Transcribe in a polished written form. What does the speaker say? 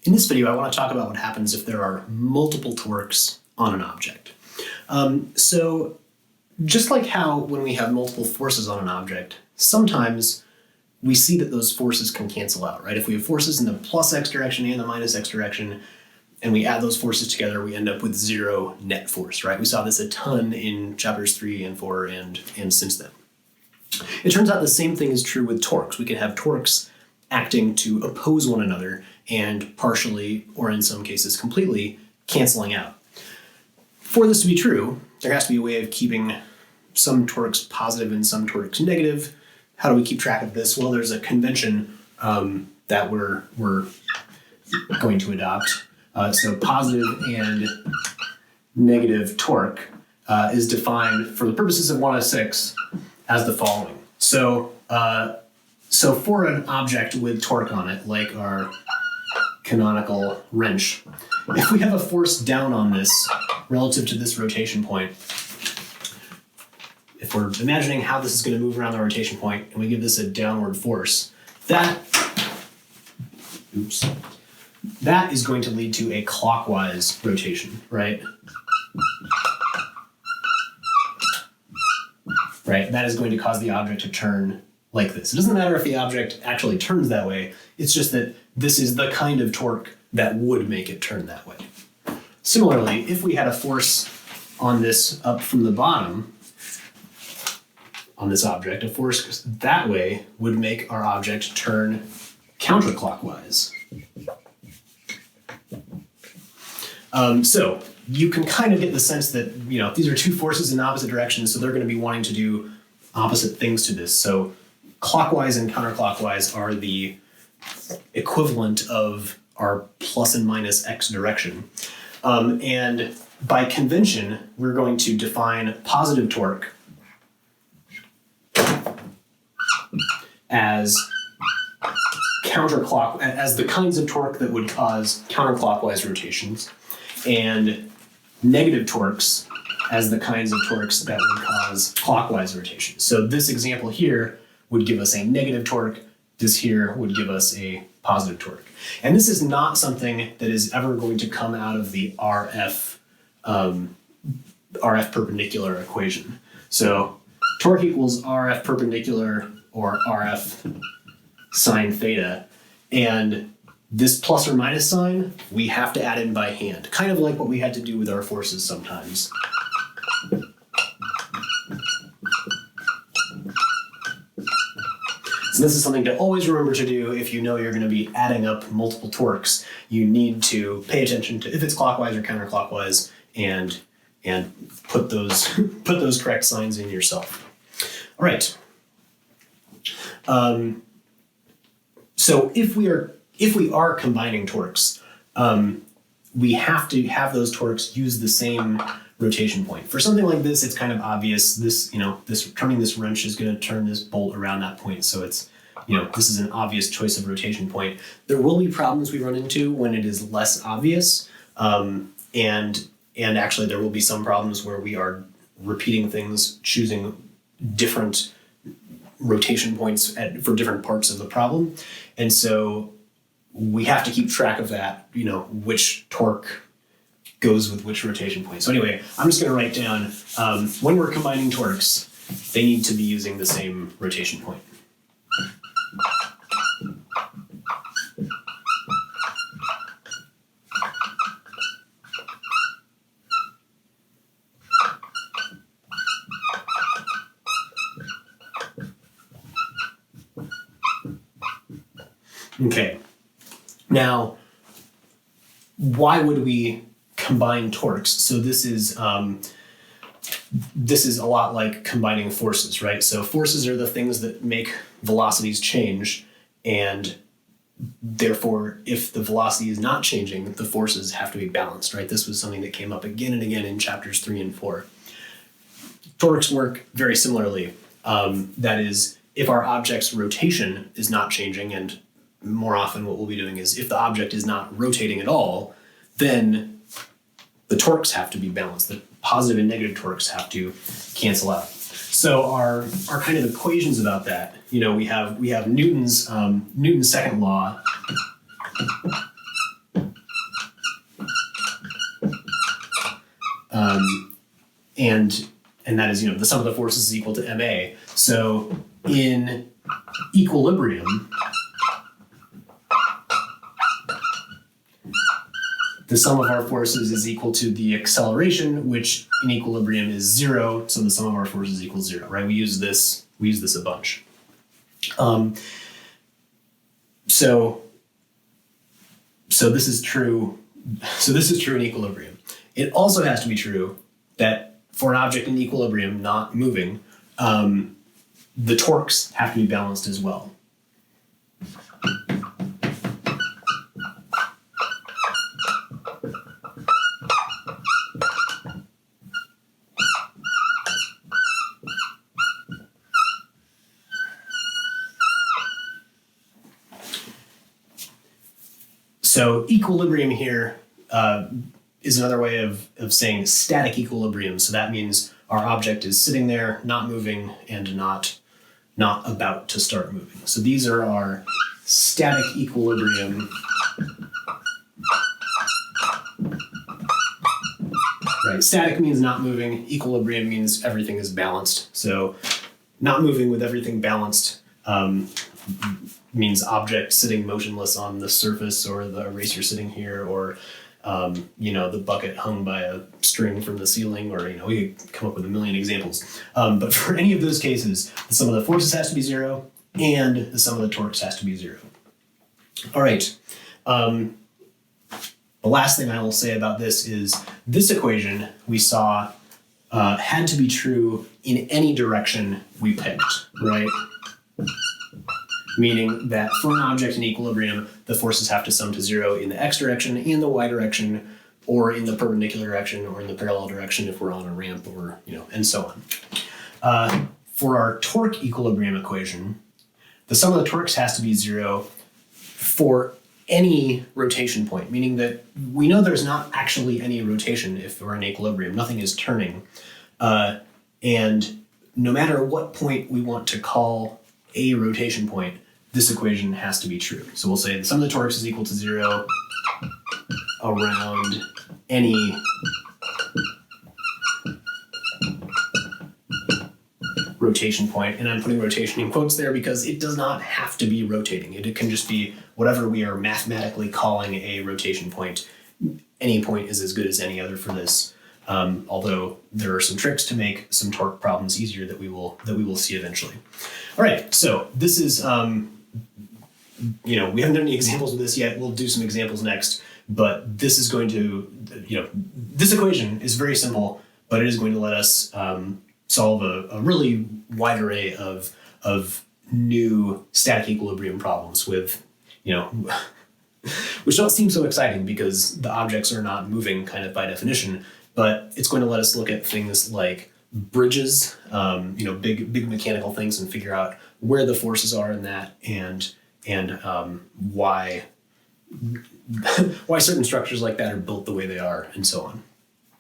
In this video, I want to talk about what happens if there are multiple torques on an object. So just like how when we have multiple forces on an object, sometimes we see that those forces can cancel out, right? If we have forces in the plus x direction and the minus x direction, and we add those forces together, we end up with zero net force, right? We saw this a ton in chapters 3 and 4 and since then. It turns out the same thing is true with torques. We can have torques acting to oppose one another and partially, or in some cases completely, canceling out. For this to be true, there has to be a way of keeping some torques positive and some torques negative. How do we keep track of this? Well, there's a convention that we're going to adopt. So positive and negative torque is defined for the purposes of 106 as the following. So for an object with torque on it, like our canonical wrench, if we have a force down on this relative to this rotation point, if we're imagining how this is going to move around the rotation point and we give this a downward force, that is going to lead to a clockwise rotation, right? Right, that is going to cause the object to turn like this. It doesn't matter if the object actually turns that way, it's just that this is the kind of torque that would make it turn that way. Similarly, if we had a force on this up from the bottom, on this object, a force that way would make our object turn counterclockwise. So you can kind of get the sense that, these are two forces in opposite directions, so they're going to be wanting to do opposite things to this. So clockwise and counterclockwise are the equivalent of our plus and minus x direction. And by convention, we're going to define positive torque as the kinds of torque that would cause counterclockwise rotations, and negative torques as the kinds of torques that would cause clockwise rotations. So this example here would give us a negative torque. This here would give us a positive torque. And this is not something that is ever going to come out of the RF perpendicular equation. So torque equals RF perpendicular or RF sine theta. And this plus or minus sign, we have to add in by hand, kind of like what we had to do with our forces sometimes. So this is something to always remember to do if you know you're going to be adding up multiple torques. You need to pay attention to if it's clockwise or counterclockwise and put those correct signs in yourself. All right. So if we are combining torques, we have to have those torques use the same rotation point. For something like this, it's kind of obvious. This turning this wrench is going to turn this bolt around that point. So it's, this is an obvious choice of rotation point. There will be problems we run into when it is less obvious. And actually there will be some problems where we are repeating things, choosing different rotation points for different parts of the problem. And so we have to keep track of that, which torque goes with which rotation point. So anyway, I'm just going to write down, when we're combining torques, they need to be using the same rotation point. Okay, now, why would we combine torques? So this is a lot like combining forces, right? So forces are the things that make velocities change, and therefore, if the velocity is not changing, the forces have to be balanced, right? This was something that came up again and again in chapters 3 and 4. Torques work very similarly. That is, if our object's rotation is not changing, and more often what we'll be doing is if the object is not rotating at all, then the torques have to be balanced. The positive and negative torques have to cancel out. So our kind of equations about that, we have Newton's second law and that is, the sum of the forces is equal to ma. So in equilibrium, the sum of our forces is equal to the acceleration, which in equilibrium is 0. So the sum of our forces equals 0, right? We use this a bunch. So this is true. So this is true in equilibrium. It also has to be true that for an object in equilibrium not moving, the torques have to be balanced as well. So equilibrium here is another way of saying static equilibrium. So that means our object is sitting there, not moving, and not about to start moving. So these are our static equilibrium. Right, static means not moving. Equilibrium means everything is balanced. So not moving with everything balanced means object sitting motionless on the surface, or the eraser sitting here, or the bucket hung by a string from the ceiling, or we could come up with a million examples. But for any of those cases, the sum of the forces has to be 0, and the sum of the torques has to be 0. All right. The last thing I will say about this is this equation we saw had to be true in any direction we picked, right? Meaning that for an object in equilibrium, the forces have to sum to 0 in the x direction, in the y direction, or in the perpendicular direction, or in the parallel direction if we're on a ramp, or, and so on. For our torque equilibrium equation, the sum of the torques has to be 0 for any rotation point, meaning that we know there's not actually any rotation if we're in equilibrium. Nothing is turning. And no matter what point we want to call a rotation point, this equation has to be true. So we'll say the sum of the torques is equal to 0 around any rotation point. And I'm putting rotation in quotes there because it does not have to be rotating. It can just be whatever we are mathematically calling a rotation point. Any point is as good as any other for this. Although there are some tricks to make some torque problems easier that we will see eventually. All right, so this is we haven't done any examples of this yet. We'll do some examples next, but this is going to, this equation is very simple, but it is going to let us solve a really wide array of new static equilibrium problems with, which don't seem so exciting because the objects are not moving kind of by definition, but it's going to let us look at things like bridges, big mechanical things, and figure out where the forces are in that, and why certain structures like that are built the way they are, and so on.